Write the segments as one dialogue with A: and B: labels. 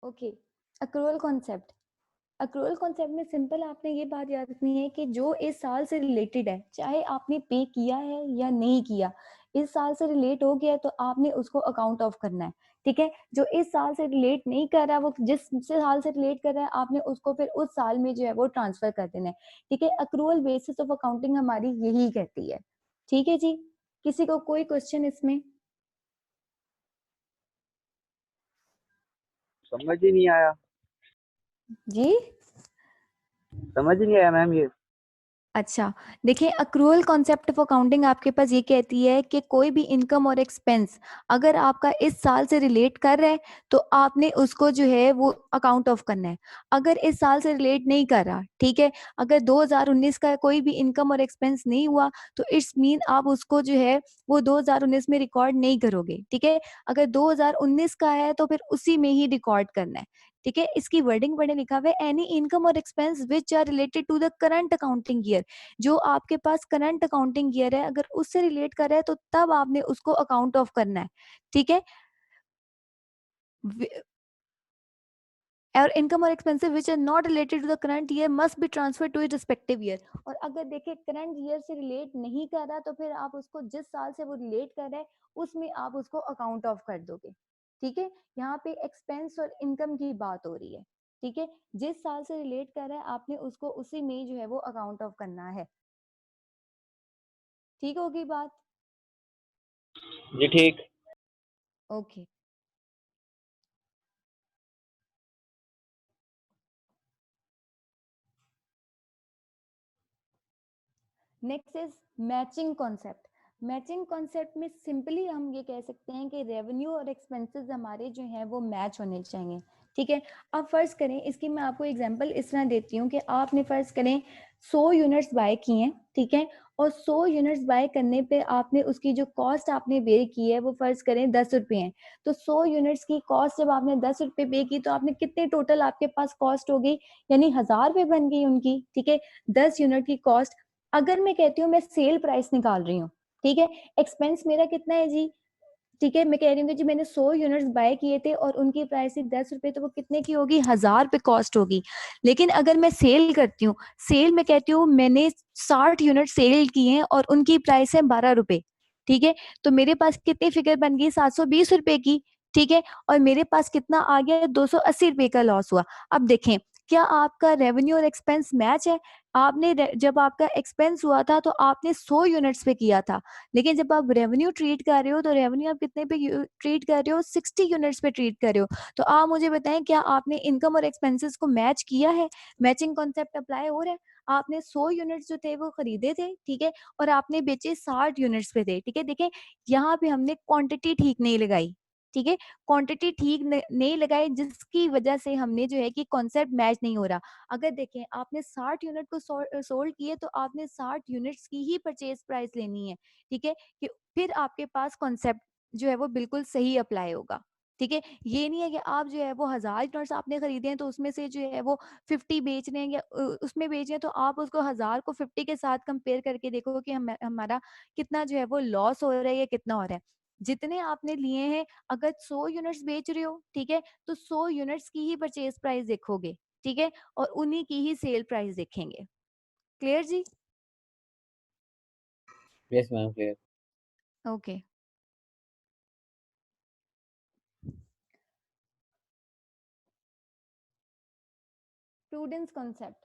A: Okay, accrual concept. Accrual concept में simple आपने ये बात याद रखनी है कि जो इस साल से रिलेटेड है, चाहे आपने पे किया है या नहीं किया, इस साल से रिलेट हो गया तो आपने उसको अकाउंट ऑफ करना है। ठीक है, जो इस साल से रिलेट नहीं कर रहा, वो जिस साल से रिलेट कर रहा है, आपने उसको फिर उस साल में जो है वो ट्रांसफर कर देना है। ठीक है, अक्रूवल बेसिस ऑफ अकाउंटिंग हमारी यही कहती है। ठीक है जी, किसी को कोई क्वेश्चन इसमें?
B: समझ ही नहीं आया,
A: जी
B: समझ ही नहीं आया मैम ये।
A: अच्छा, देखिए अक्रूवल कॉन्सेप्ट ऑफ अकाउंटिंग आपके पास ये कहती है कि कोई भी इनकम और एक्सपेंस अगर आपका इस साल से रिलेट कर रहा है तो आपने उसको जो है वो अकाउंट ऑफ करना है। अगर इस साल से रिलेट नहीं कर रहा, ठीक है, अगर 2019 का कोई भी इनकम और एक्सपेंस नहीं हुआ तो इट्स मीन आप उसको जो है वो 2019 में रिकॉर्ड नहीं करोगे। ठीक है, अगर 2019 का है तो फिर उसी में ही रिकॉर्ड करना है। ठीक है, इसकी वर्डिंग बड़े लिखा हुआ है, एनी इनकम और expense which are related to the current accounting year. जो आपके पास करंट अकाउंटिंग ईयर है, अगर उससे रिलेट कर रहा है तो तब आपने उसको अकाउंट ऑफ करना है। ठीक है, और इनकम और expensive which are not related to the current year must be transfer to respective year. और अगर देखिए करंट ईयर से रिलेट नहीं कर रहा तो फिर आप उसको जिस साल से वो रिलेट कर रहा है उसमें आप उसको अकाउंट ऑफ कर दोगे। ठीक है, यहाँ पे एक्सपेंस और इनकम की बात हो रही है। ठीक है, जिस साल से रिलेट कर रहा है आपने उसको उसी में जो है वो अकाउंट ऑफ करना है। ठीक होगी बात?
B: जी ठीक।
A: Okay, next is matching concept. Matching concept में सिंपली हम ये कह सकते हैं कि रेवेन्यू और एक्सपेंसेस हमारे जो हैं वो मैच होने चाहिए। ठीक है, अब फर्ज करें, इसकी मैं आपको एग्जांपल इस तरह देती हूँ कि आपने फर्ज करें 100 यूनिट्स बाय किए हैं। ठीक है, और 100 यूनिट्स बाय करने पे आपने उसकी जो कॉस्ट आपने पे की है वो फर्ज करें 10 रुपये है। तो 100 यूनिट्स की कॉस्ट जब आपने 10 रुपये पे की तो आपने कितने टोटल आपके पास कॉस्ट हो गई, यानी 1000 रुपये बन गई उनकी। ठीक है, 10 यूनिट की कॉस्ट। अगर मैं कहती हूँ मैं सेल प्राइस निकाल रही हूँ, ठीक है, एक्सपेंस मेरा कितना है जी, ठीक है, मैं कह रही हूँ कि जी मैंने 100 यूनिट्स बाय किए थे और उनकी प्राइस थी 10 रुपए, तो वो कितने की होगी, 1000 पे कॉस्ट होगी। लेकिन अगर मैं सेल करती हूँ, सेल में कहती हूँ मैंने 60 यूनिट सेल किए हैं और उनकी प्राइस है 12 रुपए। ठीक है, तो मेरे पास कितनी फिगर बन गई, 720 रुपए की। ठीक है, और मेरे पास कितना आ गया, 280 रुपए का लॉस हुआ। अब देखें, क्या आपका रेवेन्यू और एक्सपेंस मैच है? आपने जब आपका एक्सपेंस हुआ था तो आपने 100 यूनिट्स पे किया था, लेकिन जब आप रेवेन्यू ट्रीट कर रहे हो तो रेवेन्यू आप कितने पे ट्रीट कर रहे हो, 60 यूनिट्स पे ट्रीट कर रहे हो। तो आप मुझे बताएं, क्या आपने इनकम और एक्सपेंसेस को मैच किया है? मैचिंग कॉन्सेप्ट अप्लाई हो रहा है? आपने 100 यूनिट्स जो थे वो खरीदे थे, ठीक है, और आपने बेचे 60 यूनिट्स पे थे। ठीक है, देखें यहाँ पे हमने क्वांटिटी ठीक नहीं लगाई। ठीक है, क्वांटिटी ठीक नहीं लगाई, जिसकी वजह से हमने जो है कि कॉन्सेप्ट मैच नहीं हो रहा। अगर देखें आपने 60 यूनिट को सोल्ड किए तो आपने 60 यूनिट्स की ही परचेज प्राइस लेनी है। ठीक है, कि फिर आपके पास कॉन्सेप्ट जो है वो बिल्कुल सही अप्लाई होगा। ठीक है, ये नहीं है कि आप जो है वो 1000 यूनिट्स आपने खरीदे हैं तो उसमें से जो है वो 50 बेच रहे हैं या उसमें बेच रहे हैं, तो आप उसको 1000 को 50 के साथ कंपेयर करके देखो कि हमारा कितना जो है वो लॉस हो रहा है या कितना हो रहा है। जितने आपने लिए हैं, अगर 100 यूनिट्स बेच रहे हो, ठीक है, तो 100 यूनिट्स की ही परचेज प्राइस देखोगे। ठीक है, और उन्हीं की ही सेल प्राइस देखेंगे। क्लियर जी?
B: Yes ma'am clear.
A: Okay, prudence concept.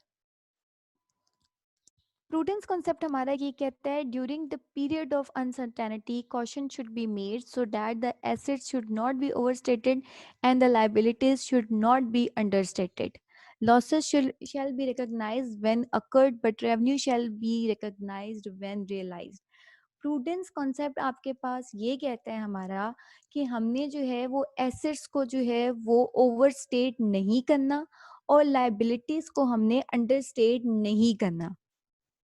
A: Prudence concept हमारा ये कहता है, during the period of uncertainty caution should be made so that the assets should not be overstated and the liabilities should not be understated. Losses shall be recognized when occurred, but revenue shall be recognized when realized. Prudence concept आपके पास ये कहता है हमारा कि हमने जो है वो एसेट्स को जो है वो ओवरस्टेट नहीं करना और लायबिलिटीज को हमने अंडरस्टेट नहीं करना।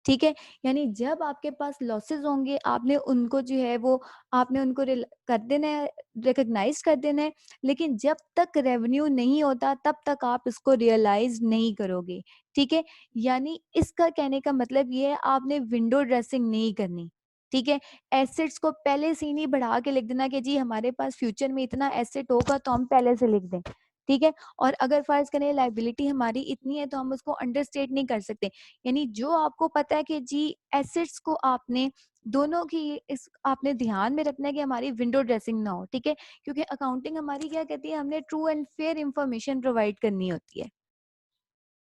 A: ठीक है, यानी जब आपके पास लॉसेस होंगे आपने उनको जो है वो आपने उनको कर देना है, रिकॉग्नाइज कर देना है, लेकिन जब तक रेवेन्यू नहीं होता तब तक आप इसको रियलाइज नहीं करोगे। ठीक है, यानी इसका कहने का मतलब ये है आपने विंडो ड्रेसिंग नहीं करनी। ठीक है, एसेट्स को पहले से ही नहीं बढ़ा के लिख देना कि जी हमारे पास फ्यूचर में इतना एसेट होगा तो हम पहले से लिख दें। ठीक है। और अगर फर्ज करें लाइबिलिटी हमारी इतनी है तो हम उसको अंडरस्टेट नहीं कर सकते। यानी जो आपको पता है कि जी एसेट्स को आपने दोनों की इस आपने ध्यान में रखना है कि हमारी विंडो ड्रेसिंग ना हो, ठीक है, क्योंकि अकाउंटिंग हमारी क्या कहती है, हमने true and fair information provide करनी होती है,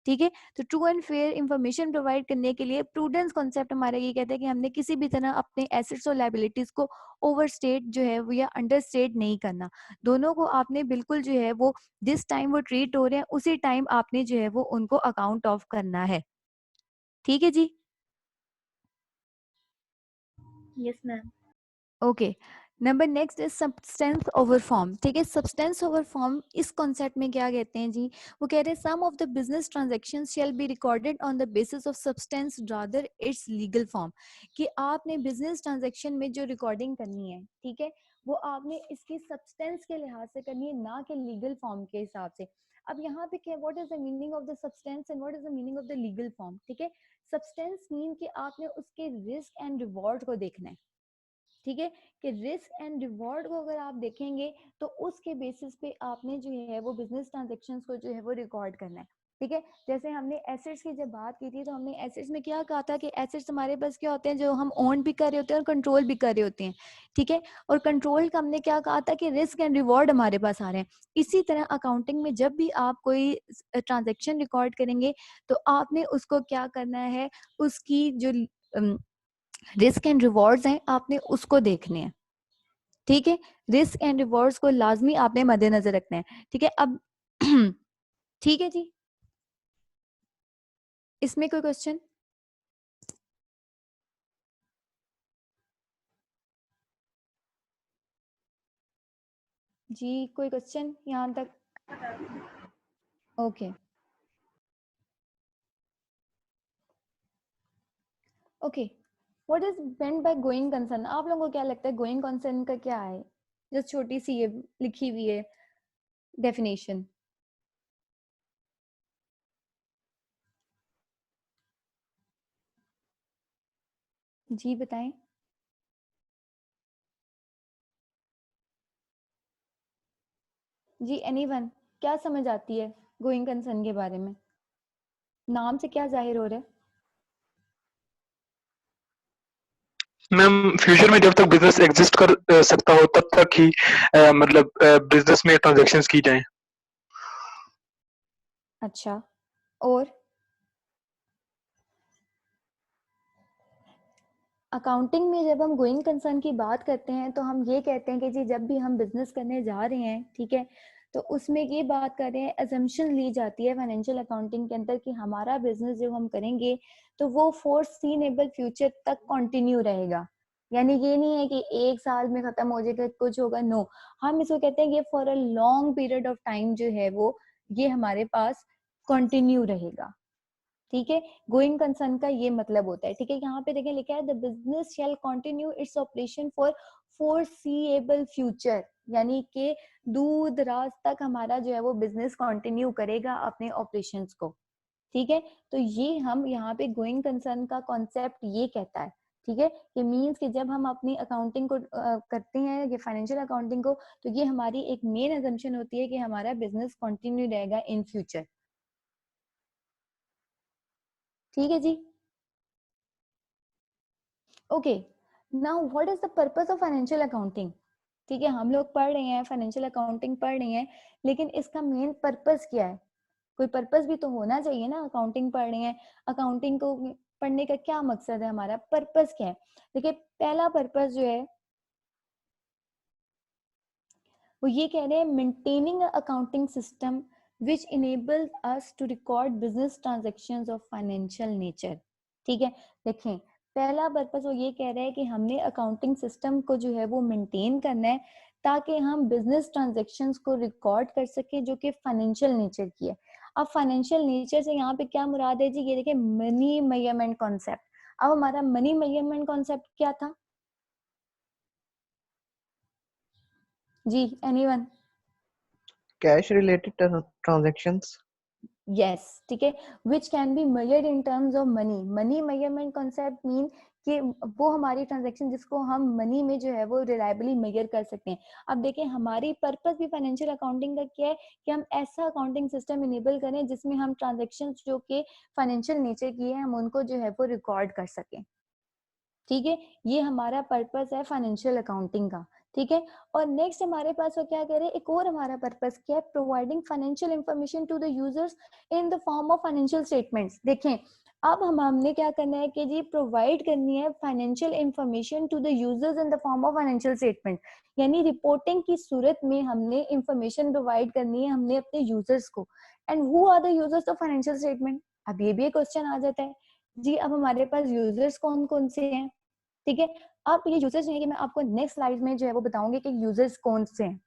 A: ठीक है। तो true and fair information provide करने के लिए प्रूडेंस कॉन्सेप्ट हमारा ये कहता है कि हमने किसी भी तरह अपने एसेट्स और लायबिलिटीज को ओवरस्टेट जो है वो या अंडरस्टेट नहीं करना। दोनों को आपने बिल्कुल जो है वो जिस टाइम वो ट्रीट हो रहे हैं उसी टाइम आपने जो है वो उनको अकाउंट ऑफ करना है, ठीक है जी।
C: Yes ma'am.
A: Okay, number next is substance over form, ठीक है। सब्सटेंस ओवर फॉर्म इस कॉन्सेप्ट में क्या कहते हैं जी, वो कह रहे हैं some of the business transactions shall be recorded on the basis of substance rather its legal form, कि आपने बिजनेस ट्रांजैक्शन में जो रिकॉर्डिंग करनी है, ठीक है, वो आपने इसकी सब्सटेंस के लिहाज से करनी है, ना कि लीगल फॉर्म के हिसाब से। अब यहाँ पे क्या, what is the meaning of the substance and what is the meaning of the legal form, ठीक है। सब्सटेंस मीन कि आपने उसके रिस्क एंड रिवॉर्ड को देखना है, ठीक है, कि रिस्क एंड रिवॉर्ड को अगर आप देखेंगे तो उसके बेसिस पे आपने जो है वो बिजनेस ट्रांजेक्शन्स को जो है वो रिकॉर्ड करना है, ठीक है। जैसे हमने एसेट्स की जब बात की थी तो हमने एसेट्स में क्या कहा था कि एसेट्स हमारे पास क्या होते हैं, जो हम ओन भी कर रहे होते हैं और कंट्रोल भी कर रहे होते हैं, ठीक है। और कंट्रोल का हमने क्या कहा था कि रिस्क एंड रिवॉर्ड हमारे पास आ रहे हैं। इसी तरह अकाउंटिंग में जब भी आप कोई ट्रांजेक्शन रिकॉर्ड करेंगे तो आपने उसको क्या करना है, उसकी जो रिस्क एंड रिवॉर्ड्स हैं आपने उसको देखने हैं, ठीक है। रिस्क एंड रिवॉर्ड्स को लाजमी आपने मद्देनजर रखना है, ठीक है। अब ठीक है जी, इसमें कोई क्वेश्चन? जी कोई क्वेश्चन यहाँ तक? Okay okay, what is meant by going concern? आप लोगों को क्या लगता है गोइंग कंसर्न का क्या है? जो छोटी सी ये लिखी हुई है डेफिनेशन। जी बताएं जी, एनीवन, क्या समझ आती है गोइंग कंसर्न के बारे में? नाम से क्या जाहिर हो रहा है?
D: मैम फ्यूचर में जब तक बिजनेस एग्जिस्ट कर सकता हो तब तक ही मतलब बिजनेस में ट्रांजैक्शंस की जाएं।
A: अच्छा, और अकाउंटिंग में जब हम गोइंग कंसर्न की बात करते हैं तो हम ये कहते हैं कि जी जब भी हम बिजनेस करने जा रहे हैं, ठीक है, तो उसमें ये बात कर रहे हैं, अजम्पशन ली जाती है फाइनेंशियल अकाउंटिंग के अंदर कि हमारा बिजनेस जब हम करेंगे तो वो फोरसीनेबल फ्यूचर तक कंटिन्यू रहेगा। यानी ये नहीं है कि एक साल में खत्म हो जाएगा कुछ होगा, नो, हम इसको कहते हैं ये for a long period of time जो है वो ये हमारे पास कंटिन्यू रहेगा, ठीक है। गोइंग कंसर्न का ये मतलब होता है, ठीक है। यहाँ पे देखें लिखा है the business shall continue its operation for foreseeable future, यानी कि दूर दराज तक हमारा जो है वो बिजनेस कंटिन्यू करेगा अपने ऑपरेशंस को, ठीक है। तो ये हम यहाँ पे गोइंग कंसर्न का कॉन्सेप्ट ये कहता है, ठीक है। ये मीन्स कि जब हम अपनी अकाउंटिंग को करते हैं ये फाइनेंशियल अकाउंटिंग को, तो ये हमारी एक मेन अजम्पशन होती है कि हमारा बिजनेस कंटिन्यू रहेगा इन फ्यूचर, ठीक है जी। Okay, now what is the purpose of financial accounting? ठीक है, हम लोग पढ़ रहे हैं फाइनेंशियल अकाउंटिंग पढ़ रहे हैं, लेकिन इसका मेन पर्पस क्या है? कोई पर्पस भी तो होना चाहिए ना, अकाउंटिंग पढ़ रहे हैं, अकाउंटिंग को पढ़ने का क्या मकसद है, हमारा पर्पस क्या है? देखिए पहला पर्पस जो है वो ये कह रहे हैं maintaining accounting system which enables us to record business transactions of financial nature, ठीक है। देखें पहला पर्पस वो ये कह रहे हैं कि हमने अकाउंटिंग सिस्टम को जो है वो मेंटेन करना है ताकि हम बिजनेस ट्रांजैक्शंस को रिकॉर्ड कर सके जो कि फाइनेंशियल नेचर की है। अब फाइनेंशियल नेचर से यहाँ पे क्या मुराद है जी, ये देखिए मनी मेजरमेंट कॉन्सेप्ट। अब हमारा मनी मेजरमेंट कॉन्सेप्ट क्या था जी, anyone?
E: Cash related transactions.
A: yes, ठीक है, which can be measured in terms of money. money measurement concept mean कि वो हमारी ट्रांजैक्शन जिसको हम मनी में जो है वो रिलायबली मेजर कर सकते हैं। अब देखें हमारी पर्पस भी फाइनेंशियल अकाउंटिंग का क्या है कि हम ऐसा अकाउंटिंग सिस्टम इनेबल करें जिसमें हम ट्रांजैक्शंस जो कि फाइनेंशियल नेचर की है हम उनको जो है वो रिकॉर्ड कर सकें। ठीक है, ये हमारा पर्पस है फाइनेंशियल अकाउंटिंग का। ठीक है, और नेक्स्ट हमारे पास वो क्या करें, एक और हमारा पर्पस क्या है, providing financial information to the users in the form of financial statements. देखें अब हमने क्या करना है कि जी प्रोवाइड करनी है financial information to the users in the form of financial statement, यानी रिपोर्टिंग की सूरत में हमने इंफॉर्मेशन प्रोवाइड करनी है हमने अपने यूजर्स को। And who are the users of financial statement, अब ये भी एक क्वेश्चन आ जाता है जी, अब हमारे पास यूजर्स कौन कौन से हैं। ठीक है, अब ये यूजर्स हैं कि मैं आपको नेक्स्ट स्लाइड में जो है वो बताऊंगी कि यूजर्स कौन से हैं।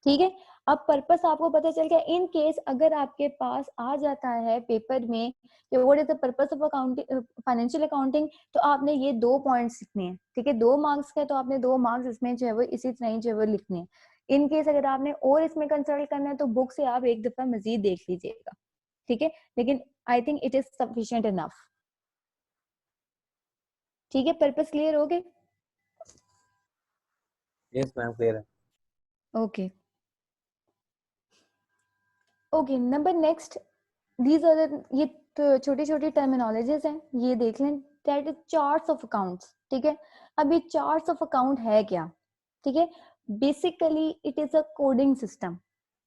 A: ठीक है, अब पर्पस आपको पता चल गया। इन केस अगर आपके पास आ जाता है पेपर में कि what is the purpose of accounting financial accounting, तो आपने ये 2 पॉइंट्स लिखने हैं। ठीक है, 2 मार्क्स का, तो आपने 2 मार्क्स इसमें जो है वो इसी तरह ही जो है वो लिखने हैं। इन केस अगर आपने और इसमें कंसल्ट करना है तो बुक से आप एक दफा मजीद देख लीजिएगा। ठीक है, लेकिन I think it is sufficient enough. ठीक है, पर्पस क्लियर हो गए?
B: यस मैम क्लियर है।
A: Okay okay, number next, these are ये तो छोटी छोटी टर्मिनोलॉजीज हैं, ये देख लें। That is charts of accounts. ठीक है, अब ये चार्ट्स ऑफ अकाउंट है क्या? ठीक है, basically it is a coding system.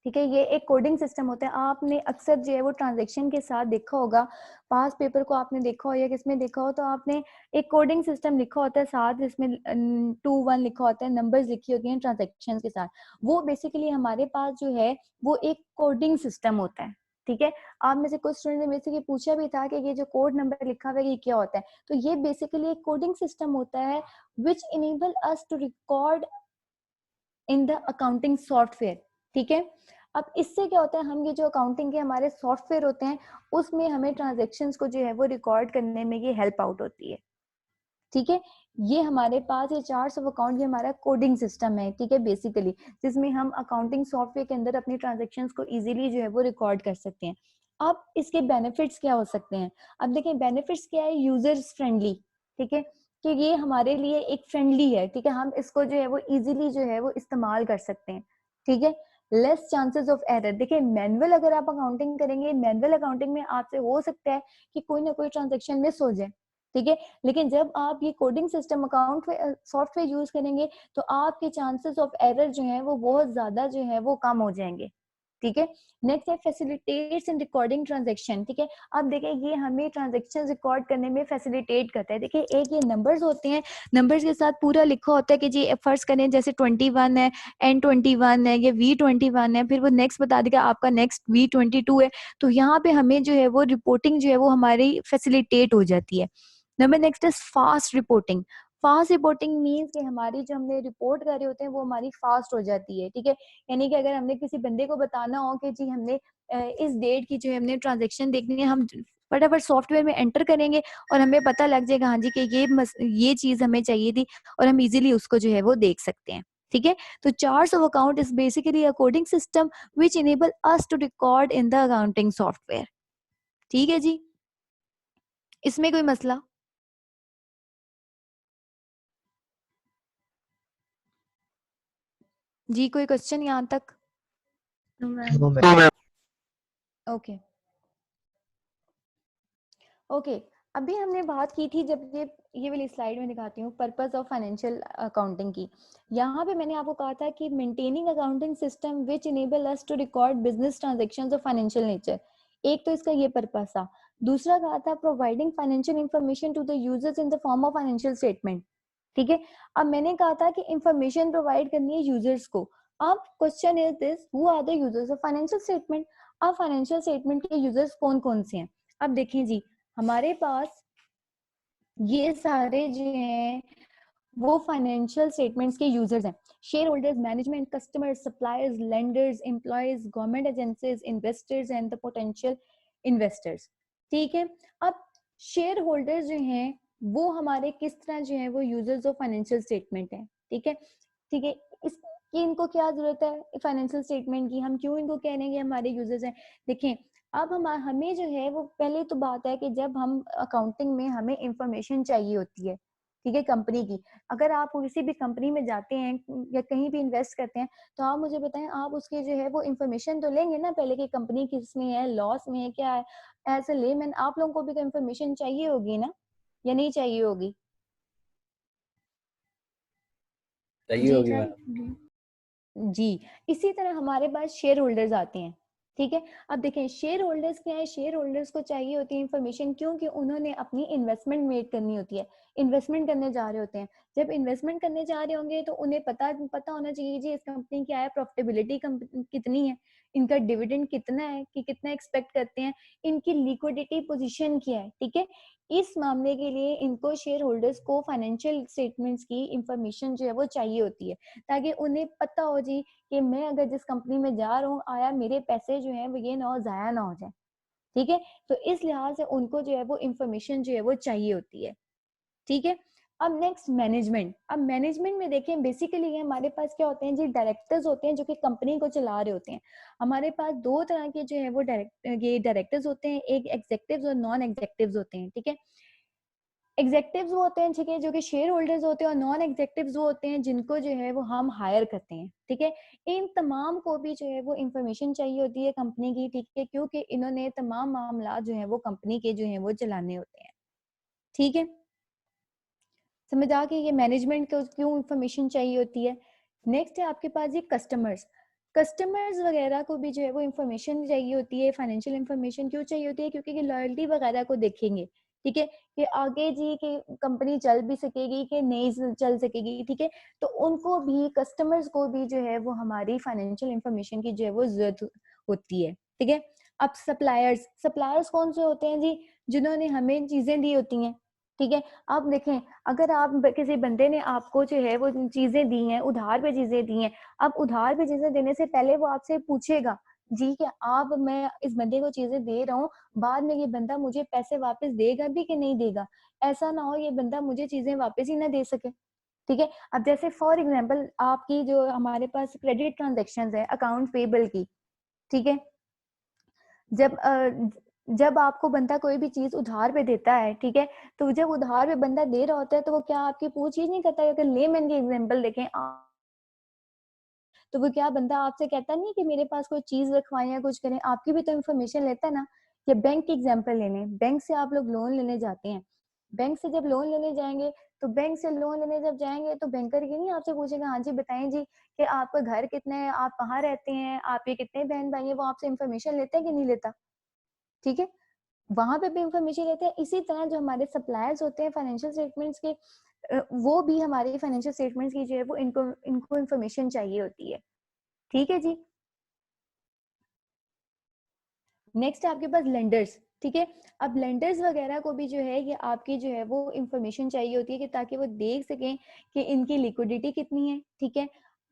A: ठीक है, ये एक कोडिंग सिस्टम होता है। आपने अक्सर जो है वो ट्रांजैक्शन के साथ देखा होगा, पास पेपर को आपने देखा हो या किसमें देखा हो, तो आपने एक कोडिंग सिस्टम लिखा होता है साथ, जिसमें 2 1 लिखा होता है, नंबर्स लिखी होती हैं ट्रांजैक्शन के साथ। वो बेसिकली हमारे पास जो है वो एक कोडिंग सिस्टम होता है। ठीक है, आप में से कुछ स्टूडेंट ने मेरे से ये पूछा भी था कि ये जो कोड नंबर लिखा हुआ है ये क्या होता है, तो ये बेसिकली एक कोडिंग सिस्टम होता है which enable us to record in the accounting software. ठीक है, अब इससे क्या होता है, हम ये जो अकाउंटिंग के हमारे सॉफ्टवेयर होते हैं उसमें हमें ट्रांजैक्शंस को जो है वो रिकॉर्ड करने में ये हेल्प आउट होती है। ठीक है, ये हमारे पास ये चार्ट्स ऑफ अकाउंट ये हमारा कोडिंग सिस्टम है। ठीक है, बेसिकली जिसमें हम अकाउंटिंग सॉफ्टवेयर के अंदर अपनी ट्रांजैक्शंस को इजीली जो है वो रिकॉर्ड कर सकते हैं। अब इसके बेनिफिट्स क्या हो सकते हैं? अब देखिए बेनिफिट्स क्या है, यूजर्स फ्रेंडली। ठीक है, कि ये हमारे लिए एक फ्रेंडली है। ठीक है, हम इसको जो है वो इजीली जो है वो इस्तेमाल कर सकते हैं। ठीक है, लेस चांसेस ऑफ एरर। देखिए मैनुअल अगर आप अकाउंटिंग करेंगे, मैनुअल अकाउंटिंग में आपसे हो सकता है कि कोई ना कोई ट्रांजेक्शन मिस हो जाए। ठीक है, लेकिन जब आप ये coding system account software use करेंगे तो आपके चांसेस ऑफ एरर जो है वो बहुत ज्यादा जो है वो कम हो जाएंगे। ठीक है, नेक्स्ट है फैसिलिटेट्स इन रिकॉर्डिंग ट्रांजैक्शन। ठीक है, अब देखिए ये हमें ट्रांजैक्शन रिकॉर्ड करने में फैसिलिटेट करता है। देखिए एक ये नंबर्स होते हैं, नंबर्स के साथ पूरा लिखा होता है कि जी फर्ज करें जैसे 21 है, N21 है, ये V21 है, फिर वो नेक्स्ट बता देगा आपका नेक्स्ट V22 है। तो यहाँ पे हमें जो है वो रिपोर्टिंग जो है वो हमारी फैसिलिटेट हो जाती है। Number next is fast reporting. Fast reporting means कि हमारी जो हमने रिपोर्ट कर रहे होते हैं वो हमारी फास्ट हो जाती है। ठीक है, यानी कि अगर हमने किसी बंदे को बताना हो कि जी हमने इस डेट की जो है हमने ट्रांजैक्शन देखनी है, हम फटाफट सॉफ्टवेयर में एंटर करेंगे और हमें पता लग जाएगा हाँ जी कि ये चीज हमें चाहिए थी, और हम इजीली उसको जो है वो देख सकते हैं। ठीक है, तो charts of account is basically a coding system which enable us to record in the accounting software. ठीक है जी, इसमें कोई मसला? जी कोई क्वेश्चन यहाँ तक?
C: No, ma'am.
E: No,
D: no ma'am.
A: Okay okay, अभी हमने बात की थी, जब ये वाली स्लाइड में दिखाती हूँ पर्पस ऑफ फाइनेंशियल अकाउंटिंग की। यहाँ पे मैंने आपको कहा था कि maintaining accounting system which enable us to record business transactions of financial nature. एक तो इसका ये पर्पस था। दूसरा कहा था providing financial information to the users in the form of financial statement. ठीक है, अब मैंने कहा था कि इंफॉर्मेशन प्रोवाइड करनी है यूजर्स को। अब question is this, who are the users of financial statement? अब फाइनेंशियल स्टेटमेंट के यूजर्स कौन कौन से हैं? अब देखें जी, हमारे पास ये सारे जो हैं वो फाइनेंशियल स्टेटमेंट्स के यूजर्स हैं। Share holders, management, customers, suppliers, lenders, employees, government agencies, investors and the potential investors. ठीक है, अब शेयर होल्डर्स जो हैं वो हमारे किस तरह जो है वो यूजर्स ऑफ फाइनेंशियल स्टेटमेंट है। ठीक है, ठीक है, इसकी इनको क्या जरूरत है फाइनेंशियल स्टेटमेंट की, हम क्यों इनको कह रहे हैं कि हमारे यूजर्स हैं? देखें अब हमें जो है वो पहले तो बात है कि जब हम अकाउंटिंग में हमें इंफॉर्मेशन चाहिए होती है, ठीक है, कंपनी की। अगर आप किसी भी कंपनी में जाते हैं या कहीं भी इन्वेस्ट करते हैं, तो आप मुझे बताएं, आप उसके जो है वो इंफॉर्मेशन तो लेंगे ना पहले कि कंपनी किस में है, लॉस में है, क्या है। एज ए लेमैन आप लोगों को भी तो इंफॉर्मेशन चाहिए होगी ना, या नहीं चाहिए होगी?
B: चाहिए
A: जी
B: होगी मैम।
A: जी। इसी तरह हमारे पास शेयर होल्डर्स आते हैं, ठीक है। अब देखें शेयर होल्डर्स क्या है, शेयर होल्डर्स को चाहिए होती है इन्फॉर्मेशन, क्योंकि उन्होंने अपनी इन्वेस्टमेंट मेड करनी होती है, इन्वेस्टमेंट करने जा रहे होते हैं। जब इन्वेस्टमेंट करने जा रहे होंगे तो उन्हें पता पता होना चाहिए जी इस कंपनी क्या है, प्रॉफिटेबिलिटी कितनी है, इनका डिविडेंड कितना है, कि कितना एक्सपेक्ट करते हैं, इनकी लिक्विडिटी पोजीशन क्या है, ठीक है। इस मामले के लिए इनको शेयर होल्डर्स को फाइनेंशियल स्टेटमेंट्स की इंफॉर्मेशन जो है वो चाहिए होती है, ताकि उन्हें पता हो जी कि मैं अगर जिस कंपनी में जा रहा हूँ, आया मेरे पैसे जो है वो ये ना हो, जाया ना हो जाए, ठीक है। तो इस लिहाज से उनको जो है वो इंफॉर्मेशन जो है वो चाहिए होती है, ठीक है। अब नेक्स्ट मैनेजमेंट। अब मैनेजमेंट में देखें बेसिकली हमारे पास क्या होते हैं जी, डायरेक्टर्स होते हैं जो कि कंपनी को चला रहे होते हैं। हमारे पास दो तरह के जो है वो डायरेक्टर्स होते हैं, एक एग्जेक्टिव्स और नॉन एग्जेक्टिव्स होते हैं, ठीक है। एग्जेक्टिव्स वो होते हैं, ठीक है, जो कि शेयर होल्डर्स होते हैं, और नॉन एग्जेक्टिव्स वो होते हैं जिनको जो है वो हम हायर करते हैं, ठीक है। इन तमाम को भी जो है वो इंफॉर्मेशन चाहिए होती है कंपनी की, ठीक है, क्योंकि इन्होंने तमाम मामला जो है वो कंपनी के जो है वो चलाने होते हैं, ठीक है। समझ आ गई ये मैनेजमेंट को क्यों इंफॉर्मेशन चाहिए होती है। नेक्स्ट है आपके पास ये कस्टमर्स। कस्टमर्स वगैरह को भी जो है वो इंफॉर्मेशन चाहिए होती है, फाइनेंशियल इंफॉर्मेशन क्यों चाहिए होती है, क्योंकि लॉयल्टी वगैरह को देखेंगे, ठीक है, कि आगे जी की कंपनी चल भी सकेगी कि नहीं चल सकेगी, ठीक है। तो उनको भी, कस्टमर्स को भी जो है वो हमारी फाइनेंशियल इंफॉर्मेशन की जो है वो जरूरत होती है, ठीक है। अब सप्लायर्स, सप्लायर्स कौन से होते हैं जी, जिन्होंने हमें चीजें दी होती हैं, ठीक है। अब देखें अगर आप किसी बंदे ने आपको जो है वो चीजें दी हैं, उधार पे चीजें दी हैं, अब उधार पे चीजें देने से पहले वो आपसे पूछेगा जी कि आप, मैं इस बंदे को चीजें दे रहा हूँ, बाद में ये बंदा मुझे पैसे वापस देगा भी कि नहीं देगा, ऐसा ना हो ये बंदा मुझे चीजें वापस ही ना दे सके, ठीक है। अब जैसे फॉर एग्जाम्पल आपकी जो हमारे पास क्रेडिट ट्रांजेक्शन है अकाउंट पेबल की, ठीक है, जब जब आपको बंदा कोई भी चीज उधार पे देता है, ठीक है, तो जब उधार पे बंदा दे रहा होता है तो वो क्या आपकी पूछ ही नहीं करता। अगर लेमैन की एग्जांपल देखें तो वो क्या बंदा आपसे कहता नहीं कि मेरे पास कोई चीज रखवाएं या कुछ करें, आपकी भी तो इन्फॉर्मेशन लेता है ना। या बैंक की एग्जांपल ले लें, बैंक से आप लोग लोन लेने जाते हैं, बैंक से जब लोन लेने जाएंगे तो बैंक से लोन लेने जब जाएंगे तो बैंकर ये नहीं आपसे पूछेगा हाँ जी बताएं जी कि आपका घर कितने है, आप कहाँ रहते हैं, आपके कितने बहन भाई हैं, वो आपसे इन्फॉर्मेशन लेता है कि नहीं लेता, ठीक है। वहां पे भी इंफॉर्मेशन लेते हैं। इसी तरह जो हमारे सप्लायर्स होते हैं फाइनेंशियल स्टेटमेंट्स के, वो भी हमारे फाइनेंशियल स्टेटमेंट्स की जो है वो इनको इनको इंफॉर्मेशन चाहिए होती है, ठीक है जी। नेक्स्ट आपके पास लेंडर्स, ठीक है। अब लेंडर्स वगैरह को भी जो है ये आपकी जो है वो इंफॉर्मेशन चाहिए होती है कि ताकि वो देख सकें कि इनकी लिक्विडिटी कितनी है, ठीक है,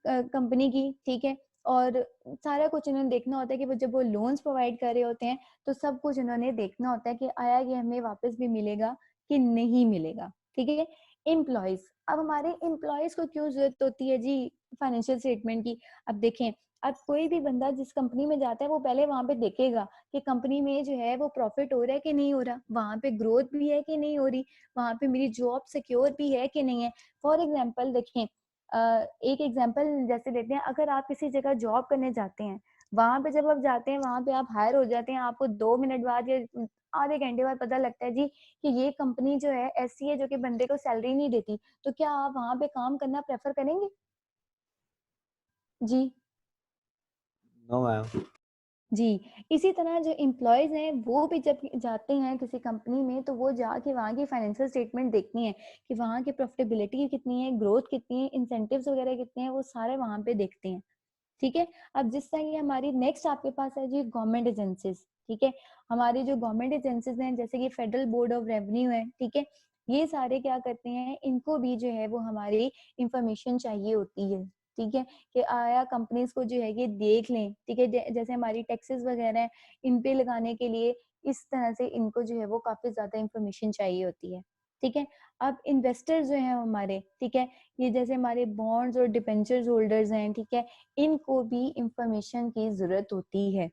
A: कंपनी की, ठीक है। और सारा कुछ इन्होंने देखना होता है कि वो जब वो लोन्स प्रोवाइड कर रहे होते हैं तो सब कुछ इन्होंने देखना होता है कि आया ये हमें वापस भी मिलेगा कि नहीं मिलेगा, ठीक है। एम्प्लॉयज, अब हमारे एम्प्लॉयज को क्यों जरूरत होती है जी फाइनेंशियल स्टेटमेंट की। अब देखें, अब कोई भी बंदा जिस कंपनी में जाता है वो पहले वहां पे देखेगा कि कंपनी में जो है वो प्रॉफिट हो रहा है कि नहीं हो रहा, वहां पे ग्रोथ भी है कि नहीं हो रही, वहां पे मेरी जॉब सिक्योर भी है कि नहीं है। फॉर एग्जांपल देखें, एक एग्जांपल जैसे लेते हैं, अगर आप किसी जगह जॉब करने जाते हैं, वहां पे जब आप जाते हैं, वहां पे आप हायर हो जाते हैं, आपको 2 मिनट बाद या आधे घंटे बाद पता लगता है जी कि ये कंपनी जो है ऐसी है जो कि बंदे को सैलरी नहीं देती, तो क्या आप वहां पे काम करना प्रेफर करेंगे जी?
B: No ma'am.
A: जी। इसी तरह जो एम्प्लॉयज हैं वो भी जब जाते हैं किसी कंपनी में तो वो जाके वहाँ की फाइनेंशियल स्टेटमेंट देखती हैं कि वहाँ की प्रॉफिटेबिलिटी कितनी है, ग्रोथ कितनी है, इंसेंटिव्स वगैरह कितने हैं, वो सारे वहाँ पे देखते हैं, ठीक है। अब जिस तरह की हमारी नेक्स्ट आपके पास है जी गवर्नमेंट एजेंसीज, ठीक है। हमारी जो गवर्नमेंट एजेंसीज हैं जैसे कि फेडरल बोर्ड ऑफ रेवेन्यू है, ठीक है, ये सारे क्या करते हैं, इनको भी जो है वो हमारी इंफॉर्मेशन चाहिए होती है, ठीक है, कि आया कंपनीज को जो है ये देख लें, ठीक है। जैसे हमारी टैक्सेस वगैरह हैं इन पे लगाने के लिए, इस तरह से इनको जो है वो काफी ज्यादा इंफॉर्मेशन चाहिए होती है, ठीक है। अब इन्वेस्टर्स जो हैं हमारे, ठीक है, ये जैसे हमारे बॉन्ड्स और डिबेंचर्स होल्डर्स हैं, ठीक है, इनको भी इंफॉर्मेशन की जरूरत होती है,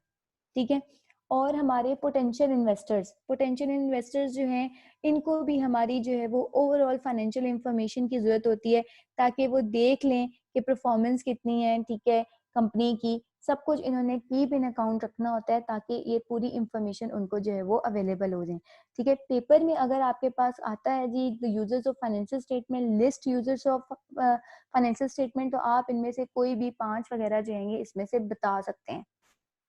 A: ठीक है। और हमारे पोटेंशियल इन्वेस्टर्स जो हैं इनको भी हमारी जो है वो ओवरऑल फाइनेंशियल इंफॉर्मेशन की जरूरत होती है ताकि वो देख लें कि परफॉर्मेंस कितनी है, ठीक है, कंपनी की। सब कुछ इन्होंने कीप इन अकाउंट रखना होता है ताकि ये पूरी इंफॉर्मेशन उनको जो है वो अवेलेबल हो जाए, ठीक है। पेपर में अगर आपके पास आता है जी the users of financial statement, list users of financial statement, तो आप इनमें से कोई भी 5 वगैरह जो हैं इसमें से बता सकते हैं,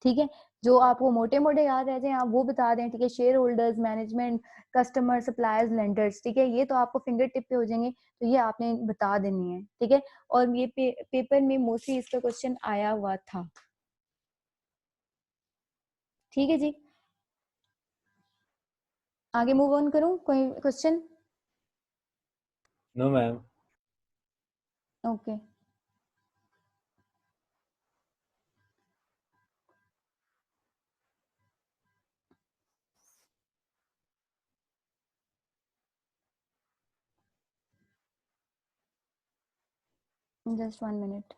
A: ठीक है। जो आपको मोटे मोटे याद रह जाए आप वो बता दें, ठीक है। Share holders, management, customer, suppliers, lenders, ठीक है, ये तो आपको फिंगर टिप पे हो जाएंगे, तो ये आपने बता देनी है, ठीक है। और ये पेपर में मोस्टली इसका क्वेश्चन आया हुआ था, ठीक है जी। आगे मूव ऑन करूं, कोई question?
B: No, ma'am.
A: Okay, just 1 minute.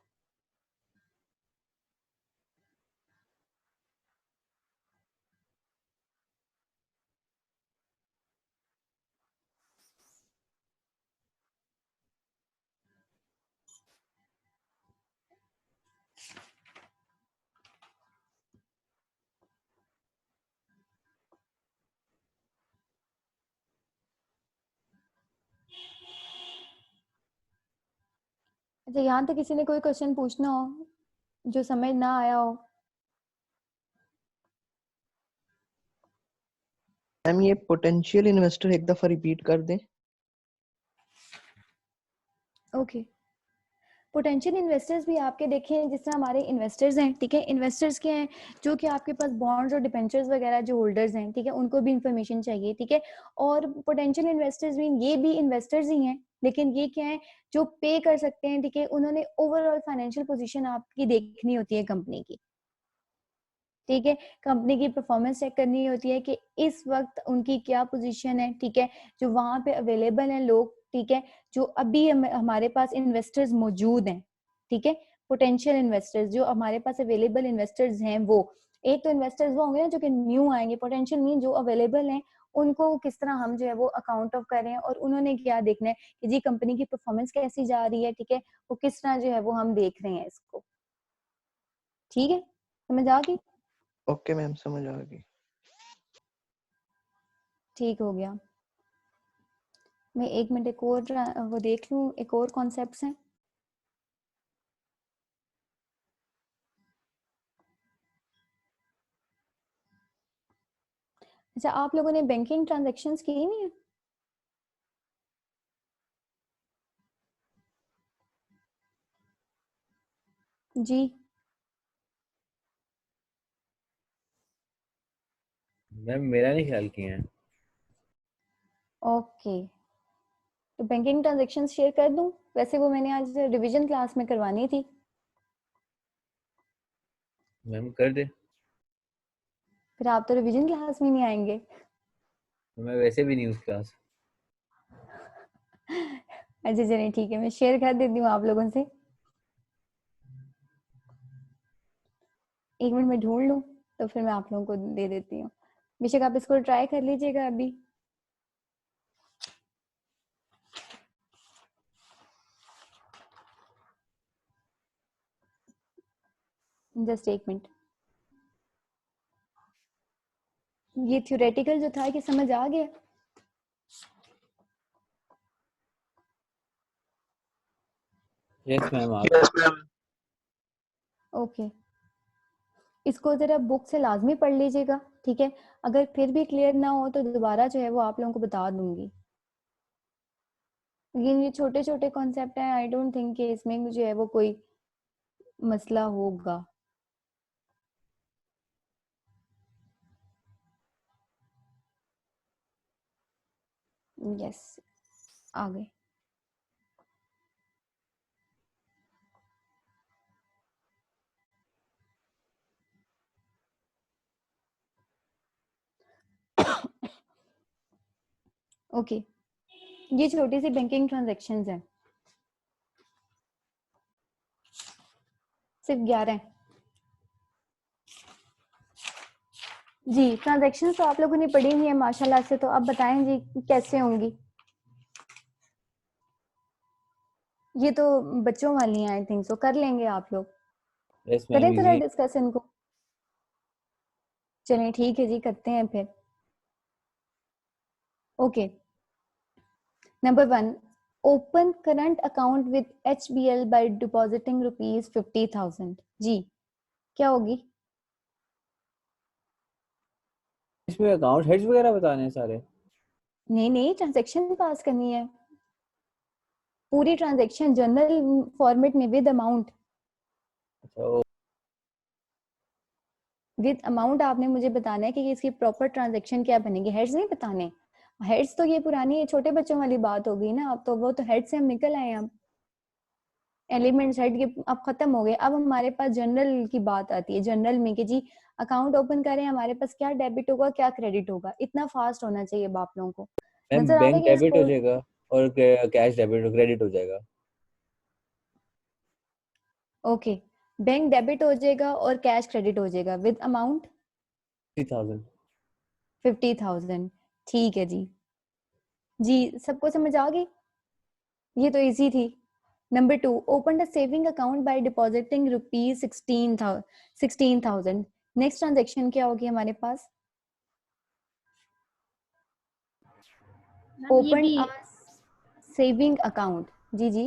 A: अच्छा, यहाँ तक किसी ने कोई क्वेश्चन पूछना हो जो समझ ना आया हो?
E: मैम ये पोटेंशियल इन्वेस्टर एक दफा रिपीट कर दें।
A: ओके, पोटेंशियल इन्वेस्टर्स भी आपके देखें जिस तरह हमारे इन्वेस्टर्स हैं, ठीक है। इन्वेस्टर्स के हैं जो कि आपके पास बॉन्ड्स और डिबेंचर्स वगैरह जो होल्डर्स हैं, ठीक है, उनको भी इंफॉर्मेशन चाहिए, ठीक है। और पोटेंशियल इन्वेस्टर्स भी, ये भी इन्वेस्टर्स ही हैं, लेकिन ये क्या है, जो पे कर सकते हैं, ठीक है। उन्होंने ओवरऑल फाइनेंशियल पोजीशन आपकी देखनी होती है कंपनी की, ठीक है। कंपनी की परफॉर्मेंस चेक करनी होती है कि इस वक्त उनकी क्या पोजीशन है, ठीक है। जो वहां पे अवेलेबल हैं लोग, ठीक है, जो अभी हमारे पास इन्वेस्टर्स मौजूद हैं, ठीक है। पोटेंशियल इन्वेस्टर्स जो हमारे पास अवेलेबल इन्वेस्टर्स हैं, वो एक तो इन्वेस्टर्स वो होंगे ना जो कि न्यू आएंगे, पोटेंशियल नहीं, जो अवेलेबल हैं उनको किस तरह हम जो है वो अकाउंट ऑफ करें, और उन्होंने क्या देखना है कि जी कंपनी की परफॉर्मेंस कैसी जा रही है, ठीक है, वो किस तरह जो है वो हम देख रहे हैं इसको, ठीक है। समझ आ गई?
E: ओके मैम, समझ आ गई।
A: ठीक हो गया। मैं 1 मिनट एक और वो देख लूं, एक और कॉन्सेप्ट्स हैं। अच्छा, आप लोगों ने बैंकिंग ट्रांजैक्शंस की नहीं है? जी,
B: मैम मेरा नहीं ख्याल किए हैं।
A: ओके। तो बैंकिंग ट्रांजैक्शंस शेयर कर दूं? वैसे वो मैंने आज रिवीजन क्लास में करवानी थी।
B: मैम कर दे।
A: फिर आप तो रिवीजन क्लास में नहीं आएंगे।
B: तो मैं वैसे भी नहीं उस क्लास।
A: अच्छा चलिए ठीक है, मैं शेयर कर देती हूँ आप लोगों से। 1 मिनट में ढूंढ लूं तो फिर मैं आप लोगों को दे देती हूँ। बेशक आप इसको ट्राई कर लीजिएगा अभी। Just 1 minute. ये थ्योरेटिकल जो था कि समझ आ गया?
B: यस मैम आप।
D: Yes, ma'am.
A: ओके, इसको जरा बुक से लाजमी पढ़ लीजिएगा, ठीक है। अगर फिर भी क्लियर ना हो तो दोबारा जो है वो आप लोगों को बता दूंगी। लेकिन ये छोटे छोटे कॉन्सेप्ट हैं, आई डोंट थिंक कि इसमें जो है वो कोई मसला होगा। यस, आ गए। ओके, ये छोटी सी बैंकिंग ट्रांजैक्शंस हैं, सिर्फ 11 हैं। जी ट्रांजैक्शन तो आप लोगों ने पढ़ी हुई है माशाल्लाह से, तो अब बताएं जी कैसे होंगी। ये तो बच्चों वाली हैं, आई थिंक सो कर लेंगे आप लोग।
B: यस मैम,
A: करें थोड़ा
B: इजी।
A: डिस्कस इनको। चलिए ठीक है जी, करते हैं फिर। Okay, number 1, open current account with HBL by depositing ₹50,000। जी क्या होगी?
B: इसमें अकाउंट हेड्स वगैरह बताने हैं सारे?
A: नहीं नहीं, ट्रांजैक्शन पास करनी है, पूरी ट्रांजैक्शन जनरल फॉर्मेट में विद अमाउंट।
B: अच्छा,
A: विद अमाउंट आपने मुझे बताना है कि इसकी प्रॉपर ट्रांजैक्शन क्या बनेगी, हेड्स नहीं बताने। हेड्स तो ये पुरानी छोटे बच्चों वाली बात हो गई ना, अब तो वो तो हेड से हम निकल आए। अब एलिमेंट्स हेड के अब खत्म हो गए। अब हमारे पास जनरल की बात आती है, जनरल में कि जी अकाउंट ओपन करें, हमारे पास क्या डेबिट होगा क्या क्रेडिट होगा। इतना फास्ट होना चाहिए बाप लोगों को।
B: मैम
A: नजर आ रहा है
B: बैंक
A: कि
B: डेबिट हो
A: इसको?
B: जाएगा और कैश डेबिट क्रेडिट हो जाएगा।
A: ओके, बैंक डेबिट हो जाएगा और कैश क्रेडिट हो जाएगा विद अमाउंट
B: 30,000।
A: 50,000। ठीक है जी। जी सबको समझ आ गई? ये तो इजी थी। Number 2, open a saving account by depositing ₹16,000। Next transaction क्या होगी हमारे पास?
C: मैम ये
A: ओपन
C: भी
A: अ सेविंग अकाउंट। जी जी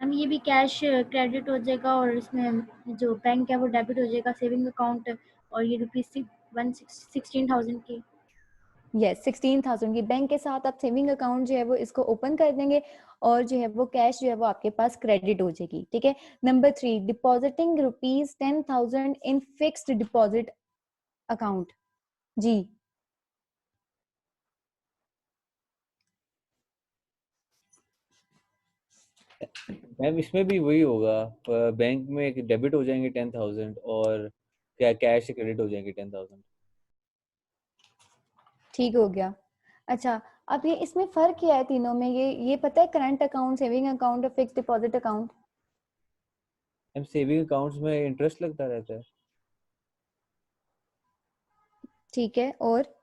C: मैम ये भी कैश क्रेडिट हो जाएगा और इसमें जो बैंक है वो डेबिट हो जाएगा सेविंग अकाउंट, और ये ₹16,000 की।
A: यस 16,000 की बैंक के साथ आप सेविंग अकाउंट जो है वो इसको ओपन कर देंगे, और जो है वो कैश जो है वो आपके पास क्रेडिट हो जाएगी। ठीक है। Number 3, depositing ₹10,000 in fixed deposit account. Ji
B: ma'am इसमें भी वही होगा, बैंक में एक डेबिट हो जाएंगे 10,000 और क्या कैश से क्रेडिट हो जाएंगे 10,000।
A: ठीक हो गया। अच्छा, अब ये इसमें फर्क क्या है तीनों में? ये पता है, करंट अकाउंट, सेविंग अकाउंट और fixed deposit account.
B: Ma'am saving accounts में इंटरेस्ट लगता रहता है।
A: ठीक है, और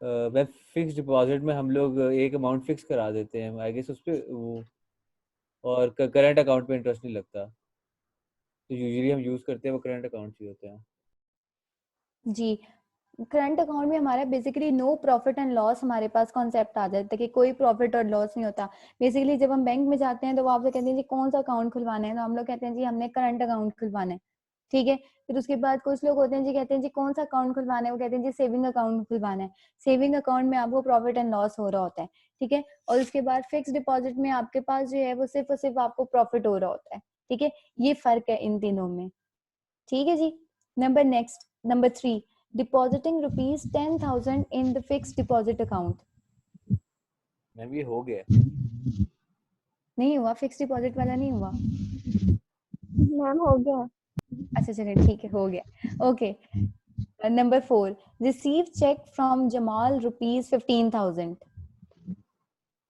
B: मैम फिक्स डिपॉजिट में हम लोग एक अमाउंट फिक्स करा देते हैं आई गेस उस पे वो, और करंट अकाउंट पे इंटरेस्ट नहीं लगता। तो यूजुअली हम यूज करते हैं वो करंट अकाउंट्स ही होते हैं।
A: जी करंट अकाउंट में हमारा basically no profit and loss हमारे पास कॉन्सेप्ट आ जाता है कि कोई प्रॉफिट और लॉस नहीं होता। बेसिकली जब हम बैंक में जाते हैं तो वो आपसे कहते हैं जी कौन सा अकाउंट खुलवाना है, तो हम लोग कहते हैं जी हमने करंट अकाउंट खुलवाना है। ठीक है। फिर उसके बाद कुछ लोग होते हैं जी कहते हैं जी कौन सा अकाउंट खुलवाना है, वो कहते हैं जी सेविंग अकाउंट खुलवाना है। सेविंग अकाउंट में आपको प्रॉफिट एंड लॉस हो रहा होता है। ठीक है। और उसके बाद फिक्स डिपॉजिट में आपके पास जो है वो सिर्फ और सिर्फ आपको प्रॉफिट हो रहा होता है। ठीक है। ये फर्क है इन तीनों में। ठीक है जी। Number 3, depositing ₹10,000 in the fixed deposit account.
B: Ma'am ये हो गया।
A: नहीं हुआ, फिक्स्ड डिपॉजिट वाला नहीं हुआ।
C: मैम हो गया।
A: अच्छा चलिए ठीक है, हो गया। Okay, number 4, receive cheque from Jamal ₹15,000।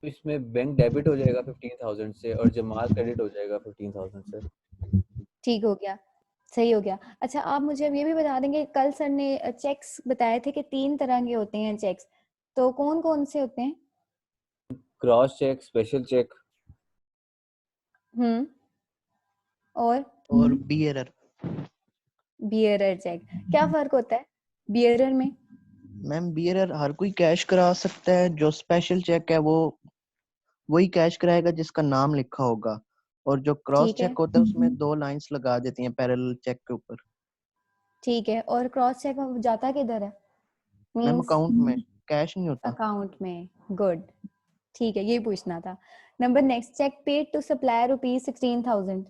B: इसमें बैंक डेबिट हो जाएगा 15,000 से और जमाल क्रेडिट हो जाएगा 15,000 से।
A: ठीक हो गया, सही हो गया। अच्छा आप मुझे अब ये भी बता देंगे, कल सर ने चेक्स बताए थे कि 3 तरह के होते हैं चेक्स, तो कौन कौन से होते हैं?
B: Cross cheque, special cheque.
A: और
E: और बियरर।
A: बियरर चेक, क्या फर्क होता है बियरर में?
E: मैम बियरर हर कोई कैश करा सकता है, जो स्पेशल चेक है वो वही कैश कराएगा जिसका नाम लिखा होगा, और जो क्रॉस
A: ठीक है,
E: चेक होता है उसमें 2 लाइंस लगा देती हैं पैरेलल चेक के ऊपर।
A: ठीक है। और क्रॉस चेक जाता किधर है?
E: मैम
A: मींस
E: अकाउंट में कैश नहीं होता।
A: अकाउंट में। गुड, ठीक है, ये पूछना था। Number next, cheque paid to supplier ₹16,000।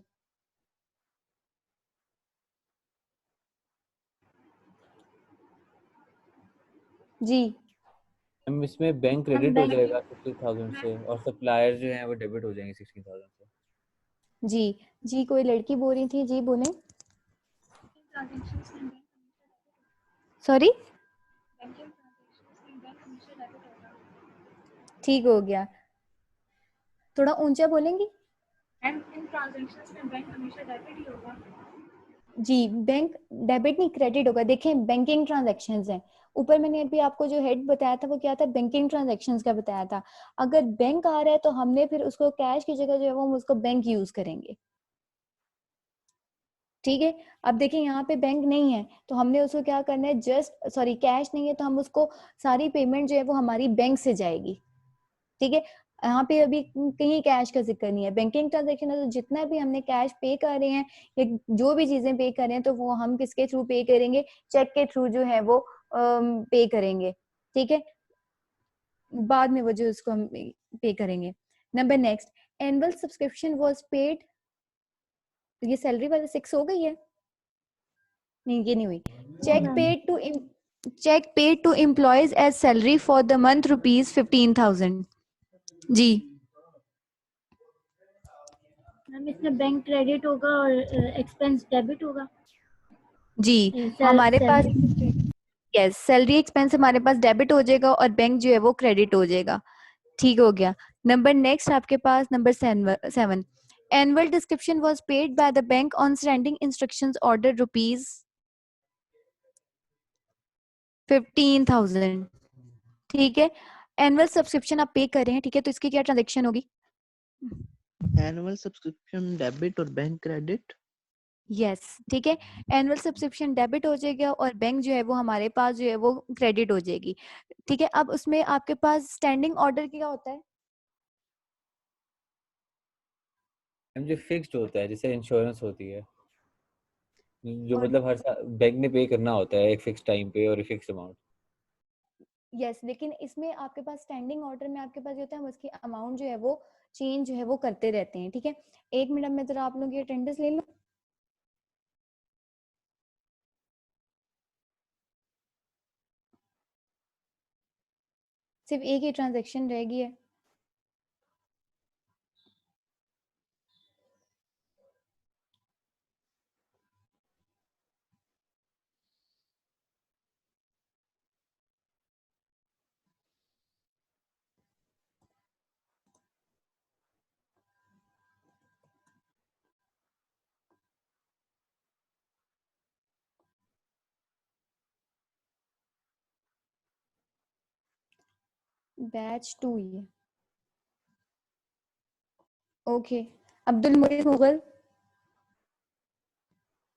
A: जी
B: हम इसमें बैंक
C: मैम
B: क्रेडिट हो
C: बैंक
B: जाएगा 15,000 से और सप्लायर जो हैं वो डेबिट हो जाएंगे 16,000 से।
A: जी जी, कोई लड़की बोल रही थी, जी बोले। सॉरी, ठीक हो गया, थोड़ा ऊंचा बोलेंगी?
C: एंड इन ट्रांजैक्शंस में बैंक हमेशा डेबिट ही होगा।
A: जी बैंक डेबिट नहीं क्रेडिट होगा। देखें बैंकिंग ट्रांजैक्शंस हैं, ऊपर मैंने अभी आपको जो हेड बताया था वो क्या था, बैंकिंग ट्रांजैक्शंस का बताया था। अगर बैंक आ रहा है तो हमने फिर उसको कैश की जगह जो है वो हम उसको बैंक यूज करेंगे। ठीक है, अब देखिए यहाँ पे बैंक नहीं है तो हमने उसको क्या करना है, जस्ट सॉरी कैश नहीं है तो हम उसको सारी पेमेंट जो है वो हमारी बैंक से जाएगी। ठीक है, यहाँ पे अभी कहीं कैश का जिक्र नहीं है। बैंकिंग ट्रांजेक्शन है तो जितना भी हमने कैश पे कर रहे हैं या जो भी चीजें पे कर रहे हैं तो वो हम किसके थ्रू पे करेंगे, चेक के थ्रू जो है वो पे करेंगे। ठीक है, बाद में वो जो उसको हम पे करेंगे। Number next, annual subscription was paid, ये सैलरी वाला 6 हो गई है, नहीं ये नहीं हुई। Cheque paid to employees as salary for the month ₹15,000। जी
C: मैम इसमें बैंक क्रेडिट होगा और एक्सपेंस डेबिट होगा।
A: जी हमारे पास यस सैलरी एक्सपेंस हमारे पास डेबिट हो जाएगा और बैंक जो है वो क्रेडिट हो जाएगा। ठीक हो गया। नंबर नेक्स्ट आपके पास number 7, annual subscription was paid by the bank on standing instructions order ₹15,000। ठीक है, एनुअल सब्सक्रिप्शन आप पे कर रहे हैं, ठीक है, तो इसकी क्या ट्रांजेक्शन होगी?
E: एनुअल सब्सक्रिप्शन डेबिट और बैंक क्रेडिट।
A: यस ठीक है, एनुअल सब्सक्रिप्शन डेबिट हो जाएगा और बैंक जो है वो हमारे पास जो है वो क्रेडिट हो जाएगी। ठीक है, अब उसमें आपके पास स्टैंडिंग ऑर्डर क्या होता है?
B: जो फिक्स्ड होता है, जैसे इंश्योरेंस होती है, जो
A: और
B: मतलब हर साल बैंक ने पे करना होता है एक फिक्स टाइम पे और एक फिक्स अमाउंट।
A: यस लेकिन इसमें आपके पास स्टैंडिंग ऑर्डर में आपके पास जो होता है हम उसकी अमाउंट जो है वो चेंज जो है वो करते रहते हैं। ठीक है, एक मिनट में जरा आप लोग ये अटेंडेंस ले लो। सिर्फ एक ही ट्रांजेक्शन रह गई है। बैच 2 ये। Okay, Abdul Muiz Mughal,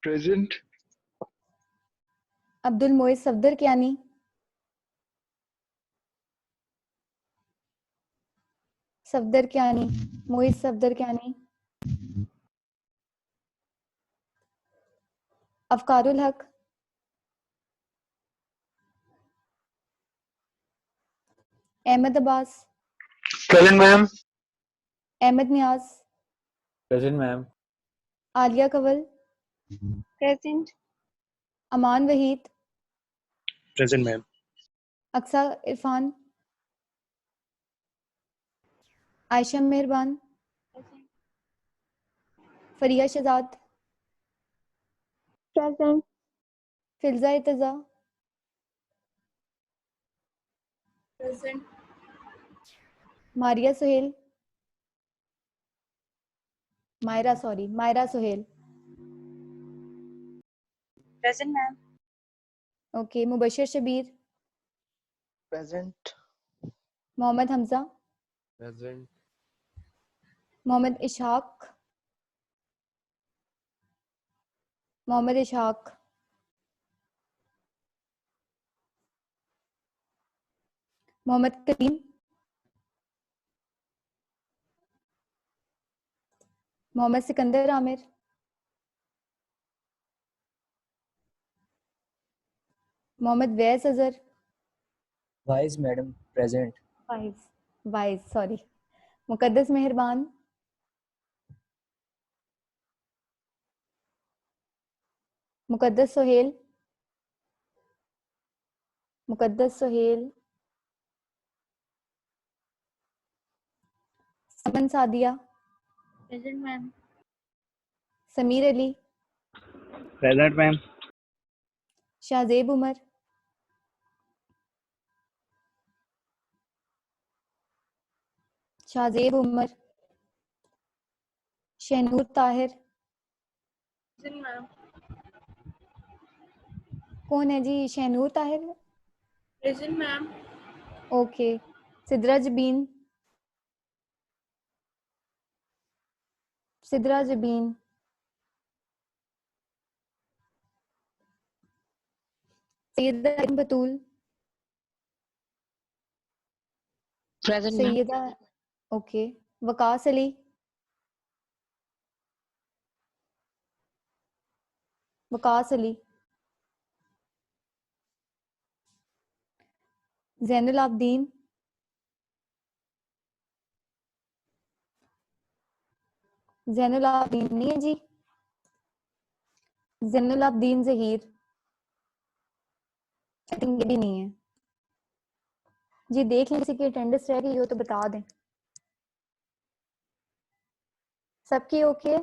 D: present.
A: Abdul Moiz Safdar Kiani, Safdar Kiani, Moiz Safdar Kiani, Afkarul Haq, Ahmed Abbas,
D: present ma'am.
A: Ahmed Niaz,
B: present ma'am.
A: Aliya Kanwal,
F: present.
A: Aman Waheed,
D: present ma'am.
A: Aqsa Irfan, Ayesha Mehrban, Fariya Shahzad,
F: present.
A: Filza Itza,
F: present.
A: Maria Suhail, Maira Suhail.
F: Present ma'am.
A: Okay, Mubashir Shabbir,
E: present.
A: Muhammad Hamza,
G: present.
A: Muhammad Ishaq, Muhammad Ishaq, Muhammad Karim, Muhammad Sikandar Aamir, Muhammad Wais Azhar,
G: wise madam present.
A: Wais sorry, Muqaddas Mehrban, Muqaddas Sohail, Muqaddas Sohail, Saman Sadia,
C: present ma'am.
A: Sameer Ali,
D: present ma'am.
A: Shahzeb Umar, Shahzeb Umar, Shahnoor Tahir,
F: present ma'am.
A: कौन है जी? Shahnoor Tahir?
F: Present ma'am.
A: Okay. Sidra Jabeen? Sidra Jabeen? Syeda Batool?
H: Present, ma'am.
A: Syeda, okay. Waqas Ali? Waqas Ali? Zainul Abideen? Zainul Abideen नहीं है जी। Zainul Abideen Zaheer? I think ये भी नहीं है जी। देख लें किसी की अटेंडेंस रह गई हो तो बता दें। सबकी ओके?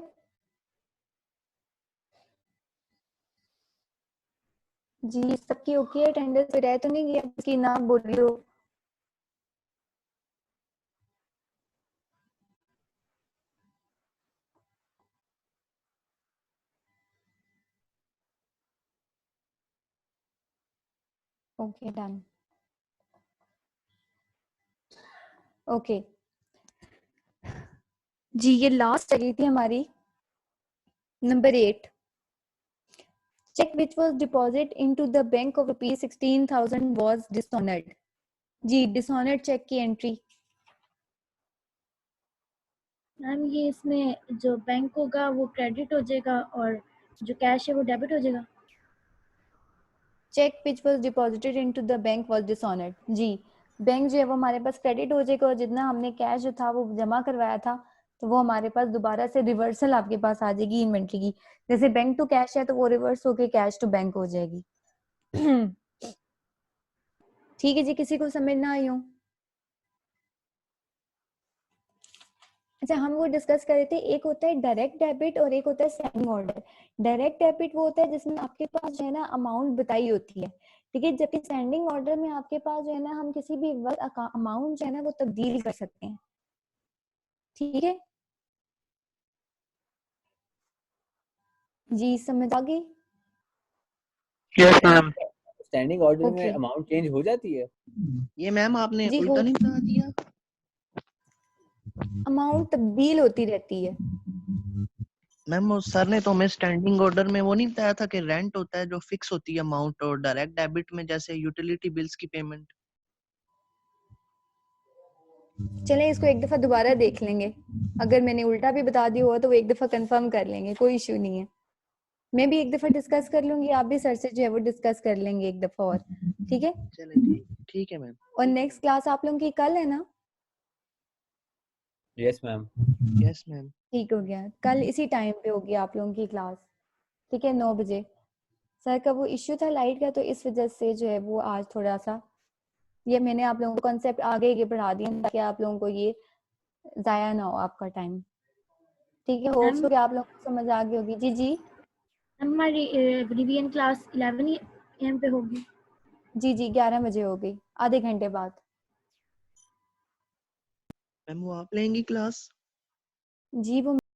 A: जी सबकी ओके है? अटेंडेंस पे रह तो नहीं गया किसकी नाम बोल रही हो? Okay done. ओके जी, ये लास्ट चली थी हमारी number 8। Cheque which was deposit into the bank of rupees 16,000 was dishonoured. जी डिसऑनर्ड चेक की एंट्री।
C: मैम ये इसमें जो बैंक होगा वो क्रेडिट हो जाएगा और जो कैश है वो डेबिट हो जाएगा।
A: Cheque which was deposited into the bank was dishonoured. जी बैंक जो है वो हमारे पास क्रेडिट हो जाएगा और जितना हमने कैश जो था वो जमा करवाया था तो वो हमारे पास दोबारा से रिवर्सल आपके पास आ जाएगी इन्वेंट्री की। जैसे बैंक टू कैश है तो वो रिवर्स होके कैश टू बैंक हो जाएगी। ठीक है जी, किसी को समझ ना आई हो? अच्छा हम वो डिस्कस कर रहे थे, एक होता है डायरेक्ट डेबिट और एक होता है स्टैंडिंग ऑर्डर। डायरेक्ट डेबिट वो होता है जिसमें आपके पास जो है ना अमाउंट बताई होती है, ठीक है। जबकि स्टैंडिंग ऑर्डर में आपके पास जो है ना हम किसी भी वक्त अमाउंट जो है ना वो तब्दील कर सकते हैं, ठीक है जी। समझ आ गई?
D: Yes ma'am.
B: स्टैंडिंग ऑर्डर में
A: ओके
B: अमाउंट चेंज हो जाती है?
E: ये मैम आपने
A: जी, हो
E: उल्टा नहीं बता दिया।
A: अमाउंट तब्दील होती रहती है।
E: मैम वो सर ने तो हमें स्टैंडिंग ऑर्डर में वो नहीं बताया था कि रेंट होता है जो फिक्स होती है अमाउंट, और डायरेक्ट डेबिट में जैसे यूटिलिटी बिल्स की पेमेंट।
A: चलें इसको एक दफा दोबारा देख लेंगे, अगर मैंने उल्टा भी बता दिया हुआ तो वो एक दफा कंफर्म कर लेंगे, कोई इश्यू नहीं है। मैं भी एक दफा डिस्कस कर लूंगी, आप भी सर से जो है वो डिस्कस कर लेंगे एक दफा और, ठीक है।
E: चले ठीक है मैम।
A: और नेक्स्ट क्लास आप लोगों की कल है ना?
B: Yes ma'am.
E: Yes ma'am.
A: ठीक हो गया, कल इसी टाइम पे होगी आप लोगों की क्लास, ठीक है 9 बजे। सर का वो इश्यू था लाइट का तो इस वजह से जो है वो आज थोड़ा सा ये मैंने आप लोगों को कॉन्सेप्ट आगे ये बढ़ा दिया ताकि आप लोगों को ये जाया ना हो आपका टाइम, ठीक है। होप्स
C: मैम
A: कि आप लोगों को समझ आ गई होगी। जी जी
C: हमारी रिवीजन क्लास 11 AM पे होगी।
A: जी जी 11 बजे होगी, आधे घंटे बाद।
E: मैम वो आप लेंगी क्लास?
A: जी वो